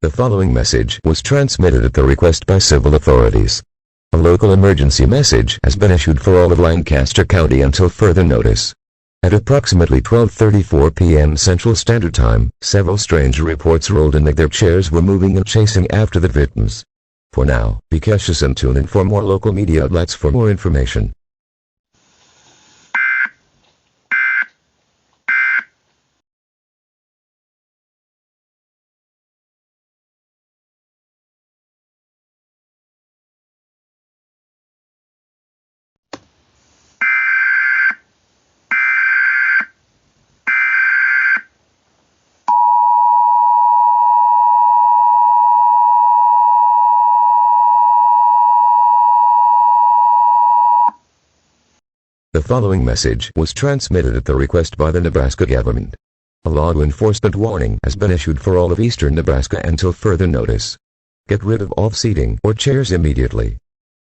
The following message was transmitted at the request by civil authorities. A local emergency message has been issued for all of Lancaster County until further notice. At approximately 12:34 p.m. Central Standard Time, several strange reports rolled in that their chairs were moving and chasing after the victims. For now, be cautious and tune in for more local media outlets for more information. The following message was transmitted at the request by the Nebraska government. A law enforcement warning has been issued for all of eastern Nebraska until further notice. Get rid of all seating or chairs immediately.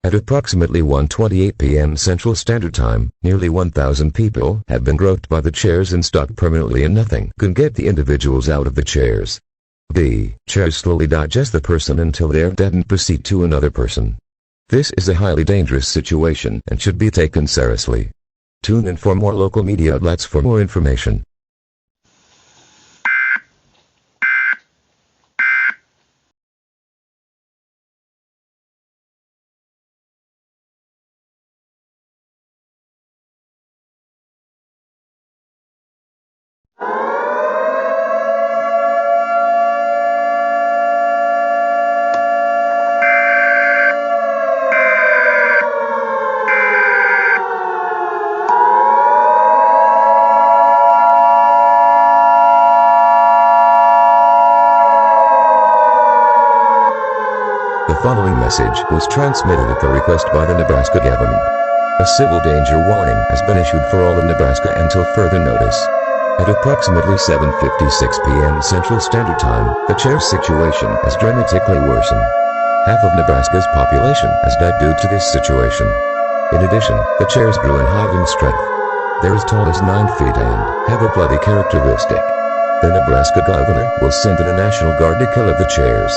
At approximately 1:28 p.m. Central Standard Time, nearly 1,000 people have been groped by the chairs and stuck permanently, and nothing can get the individuals out of the chairs. The chairs slowly digest the person until they are dead and proceed to another person. This is a highly dangerous situation and should be taken seriously. Tune in for more local media outlets for more information. The following message was transmitted at the request by the Nebraska government. A civil danger warning has been issued for all of Nebraska until further notice. At approximately 7:56 p.m. Central Standard Time, the chair situation has dramatically worsened. Half of Nebraska's population has died due to this situation. In addition, the chairs grew in height and strength. They're as tall as 9 feet and have a bloody characteristic. The Nebraska governor will send in a National Guard to kill the chairs.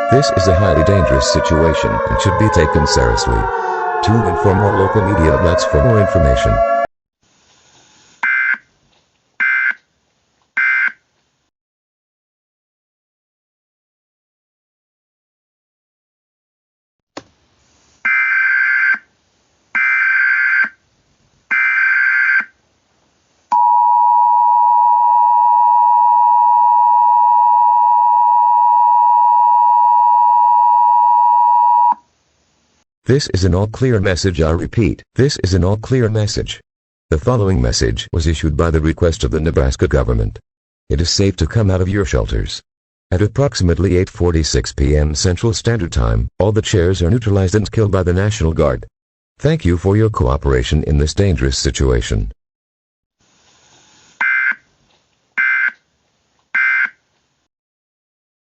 This is a highly dangerous situation and should be taken seriously. Tune in for more local media outlets for more information. This is an all-clear message. I repeat, this is an all-clear message. The following message was issued by the request of the Nebraska government. It is safe to come out of your shelters. At approximately 8:46 p.m. Central Standard Time, all the chairs are neutralized and killed by the National Guard. Thank you for your cooperation in this dangerous situation.